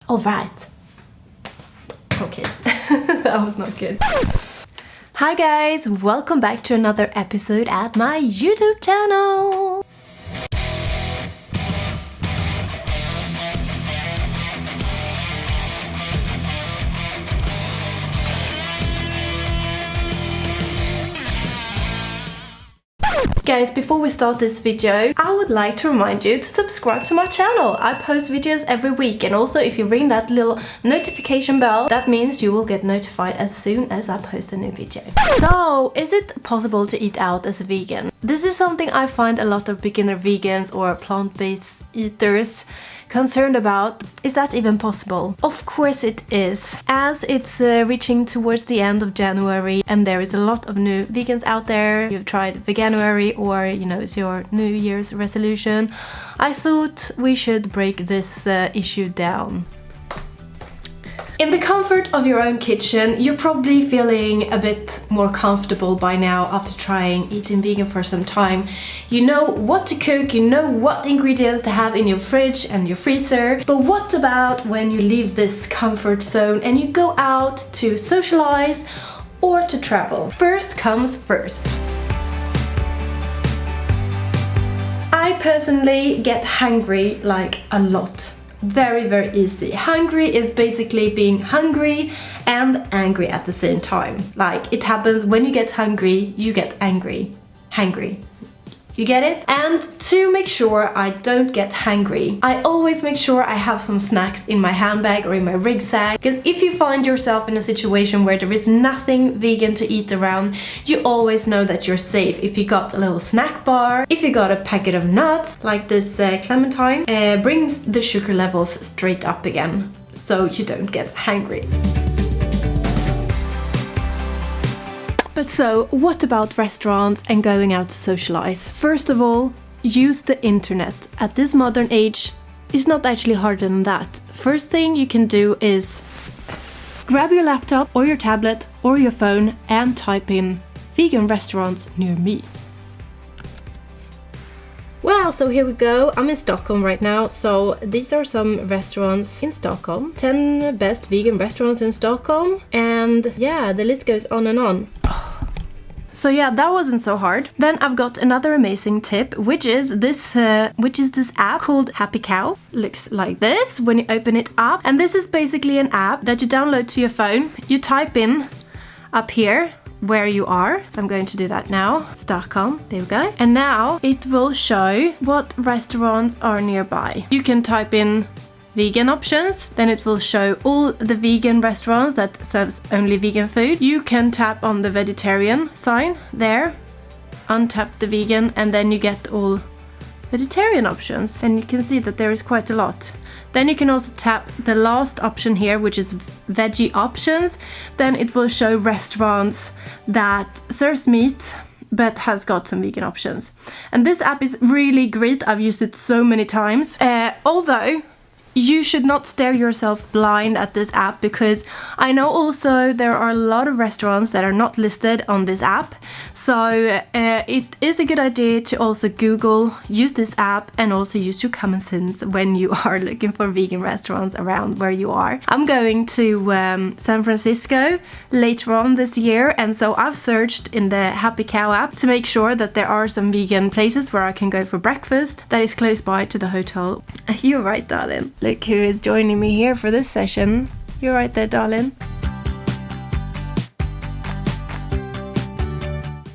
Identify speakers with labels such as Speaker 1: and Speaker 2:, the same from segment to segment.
Speaker 1: All right. Okay, that was not good. Hi guys, welcome back to another episode at my YouTube channel. Guys, before we start this video, I would like to remind you to subscribe to my channel. I post videos every week, and also if you ring that little notification bell, that means you will get notified as soon as I post a new video. So, is it possible to eat out as a vegan? This is something I find a lot of beginner vegans or plant-based eaters concerned about. Is that even possible? Of course it is. As it's reaching towards the end of January and there is a lot of new vegans out there. You've tried Veganuary, or you know, it's your New Year's resolution. I thought we should break this issue down. In the comfort of your own kitchen, you're probably feeling a bit more comfortable by now after trying eating vegan for some time. You know what to cook, you know what ingredients to have in your fridge and your freezer. But what about when you leave this comfort zone and you go out to socialize or to travel? First comes first. I personally get hungry like a lot. Very easy. Hungry is basically being hungry and angry at the same time. Like, it happens when you get hungry, you get angry. Hangry. You get it? And to make sure I don't get hangry, I always make sure I have some snacks in my handbag or in my rucksack. Because if you find yourself in a situation where there is nothing vegan to eat around, you always know that you're safe. If you got a little snack bar, if you got a packet of nuts, like this clementine, brings the sugar levels straight up again, so you don't get hangry. But so, what about restaurants and going out to socialize? First of all, use the internet. At this modern age, it's not actually harder than that. First thing you can do is grab your laptop or your tablet or your phone and type in vegan restaurants near me. Well, so here we go. I'm in Stockholm right now, so these are some restaurants in Stockholm. 10 best vegan restaurants in Stockholm, and yeah, the list goes on and on. So yeah, that wasn't so hard. Then I've got another amazing tip, which is this app called Happy Cow. Looks like this when you open it up, and this is basically an app that you download to your phone. You type in up here where you are. So I'm going to do that now. Stockholm, there we go. And now it will show what restaurants are nearby. You can type in vegan options, then it will show all the vegan restaurants that serves only vegan food. You can tap on the vegetarian sign there, untap the vegan, and then you get all vegetarian options, and you can see that there is quite a lot. Then you can also tap the last option here, which is veggie options. Then it will show restaurants that serves meat but has got some vegan options. And this app is really great. I've used it so many times. Although you should not stare yourself blind at this app, because I know also there are a lot of restaurants that are not listed on this app. So it is a good idea to also Google, use this app, and also use your common sense when you are looking for vegan restaurants around where you are. I'm going to San Francisco later on this year, and so I've searched in the Happy Cow app to make sure that there are some vegan places where I can go for breakfast that is close by to the hotel. You're right, darling. Look who is joining me here for this session. You're right there, darling.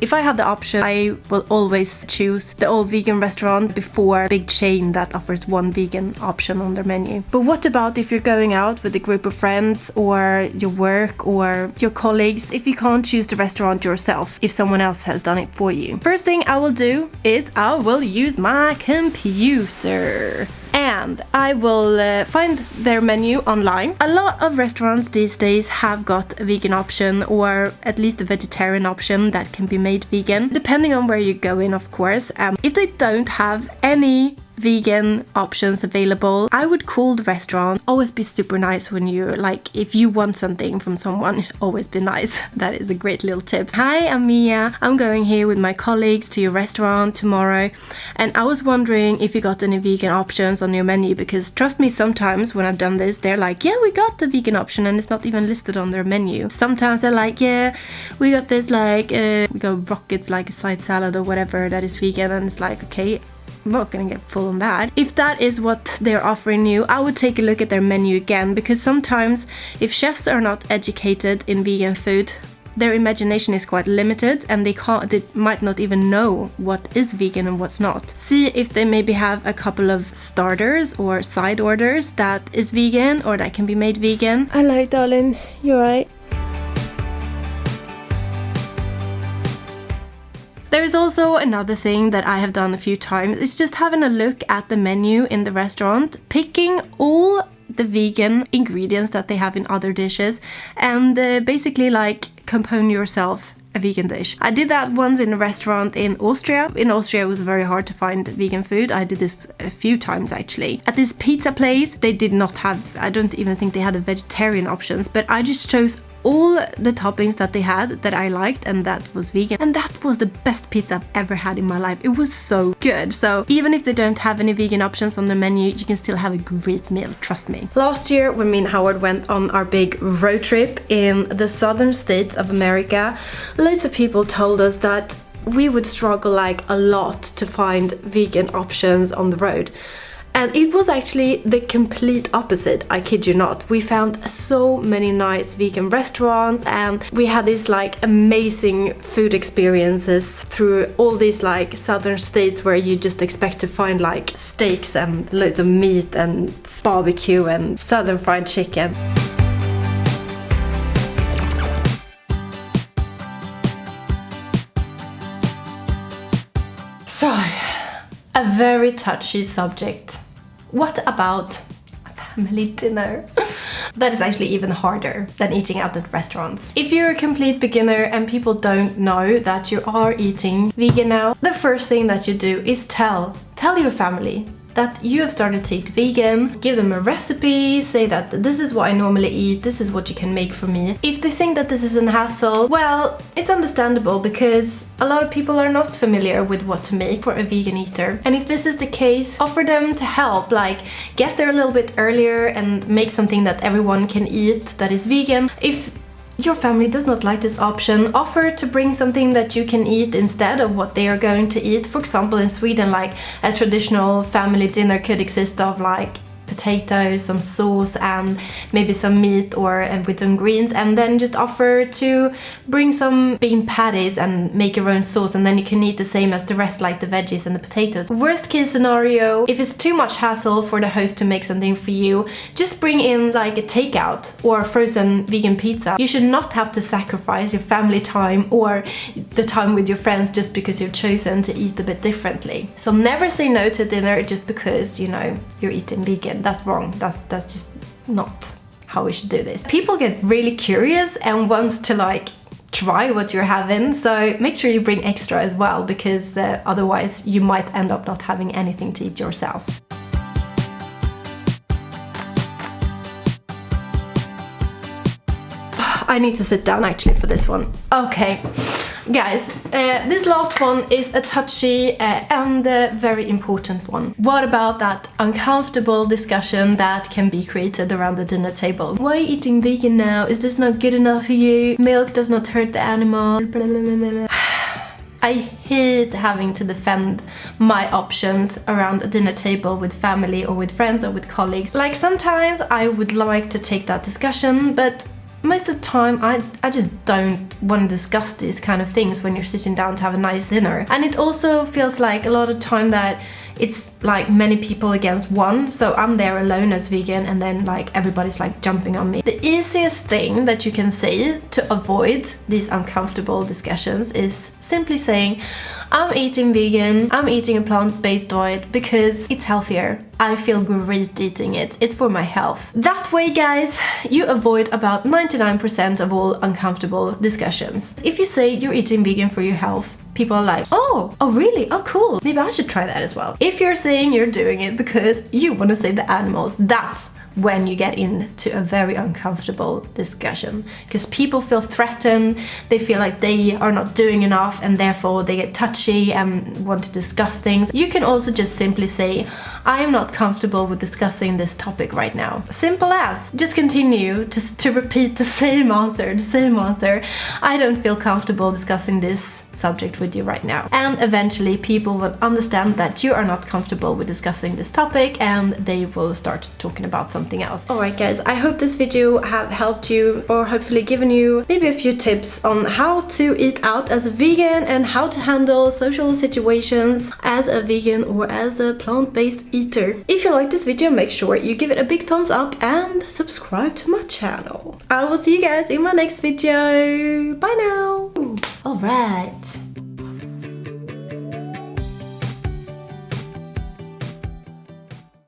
Speaker 1: If I have the option, I will always choose the all vegan restaurant before a big chain that offers one vegan option on their menu. But what about if you're going out with a group of friends or your work or your colleagues, if you can't choose the restaurant yourself, if someone else has done it for you? First thing I will do is I will use my computer. And I will find their menu online. A lot of restaurants these days have got a vegan option, or at least a vegetarian option that can be made vegan, depending on where you go in, of course. If they don't have any vegan options available. I would call the restaurant. Always be super nice when you're like, if you want something from someone, always be nice. That is a great little tip. Hi, I'm Mia. I'm going here with my colleagues to your restaurant tomorrow, and I was wondering if you got any vegan options on your menu, because trust me, sometimes when I've done this, they're like, yeah, we got the vegan option, and it's not even listed on their menu. Sometimes they're like, yeah, we got this, like we got rockets, like a side salad or whatever that is vegan, and it's like, okay, I'm not gonna get full on that. If that is what they're offering you, I would take a look at their menu again, because sometimes if chefs are not educated in vegan food, their imagination is quite limited, and they might not even know what is vegan and what's not. See if they maybe have a couple of starters or side orders that is vegan or that can be made vegan. Hello, darling. You alright? There is also another thing that I have done a few times. It's just having a look at the menu in the restaurant, picking all the vegan ingredients that they have in other dishes, and basically like compone yourself a vegan dish. I did that once in a restaurant in Austria. In Austria it was very hard to find vegan food. I did this a few times actually. At this pizza place, they did not have, I don't even think they had a vegetarian options, but I just chose all the toppings that they had that I liked, and that was vegan, and that was the best pizza I've ever had in my life. It was so good. So even if they don't have any vegan options on the menu, you can still have a great meal, trust me. Last year when me and Howard went on our big road trip in the southern states of America, loads of people told us that we would struggle like a lot to find vegan options on the road. And it was actually the complete opposite, I kid you not. We found so many nice vegan restaurants, and we had these like amazing food experiences through all these like southern states where you just expect to find like steaks and loads of meat and barbecue and southern fried chicken. So, a very touchy subject. What about a family dinner? That is actually even harder than eating out at restaurants. If you're a complete beginner and people don't know that you are eating vegan now, the first thing that you do is tell your family that you have started to eat vegan. Give them a recipe, say that this is what I normally eat, this is what you can make for me. If they think that this is a hassle, well, it's understandable, because a lot of people are not familiar with what to make for a vegan eater. And if this is the case, offer them to help, like get there a little bit earlier and make something that everyone can eat that is vegan. If your family does not like this option, offer to bring something that you can eat instead of what they are going to eat. For example, in Sweden, like a traditional family dinner could exist of like potatoes, some sauce, and maybe some meat and with some greens, and then just offer to bring some bean patties and make your own sauce, and then you can eat the same as the rest, like the veggies and the potatoes. Worst case scenario, if it's too much hassle for the host to make something for you, just bring in like a takeout or frozen vegan pizza. You should not have to sacrifice your family time or the time with your friends just because you've chosen to eat a bit differently. So never say no to dinner just because, you know, you're eating vegan. That's wrong. That's just not how we should do this. People get really curious and wants to like try what you're having, so make sure you bring extra as well, because otherwise you might end up not having anything to eat yourself. I need to sit down actually for this one. Okay, guys, this last one is a touchy and very important one. What about that uncomfortable discussion that can be created around the dinner table? Why are you eating vegan now? Is this not good enough for you? Milk does not hurt the animal. Blah, blah, blah, blah. I hate having to defend my options around a dinner table with family or with friends or with colleagues. Like sometimes I would like to take that discussion, but most of the time I just don't want to discuss these kind of things when you're sitting down to have a nice dinner. And it also feels like a lot of time that it's like many people against one, so I'm there alone as vegan and then like everybody's like jumping on me. The easiest thing that you can say to avoid these uncomfortable discussions is simply saying, I'm eating vegan, I'm eating a plant-based diet because it's healthier. I feel great eating it. It's for my health. That way, guys, you avoid about 99% of all uncomfortable discussions. If you say you're eating vegan for your health, people are like, oh really? Oh cool, maybe I should try that as well. If you're saying you're doing it because you want to save the animals, that's when you get into a very uncomfortable discussion, because people feel threatened, they feel like they are not doing enough, and therefore they get touchy and want to discuss things. You can also just simply say, I am not comfortable with discussing this topic right now. Simple as. Just continue to repeat the same answer. I don't feel comfortable discussing this subject with you right now. And eventually people will understand that you are not comfortable with discussing this topic, and they will start talking about something else. Alright guys, I hope this video have helped you, or hopefully given you maybe a few tips on how to eat out as a vegan and how to handle social situations as a vegan or as a plant-based eater. If you like this video, make sure you give it a big thumbs up and subscribe to my channel. I will see you guys in my next video. Bye now. Alright.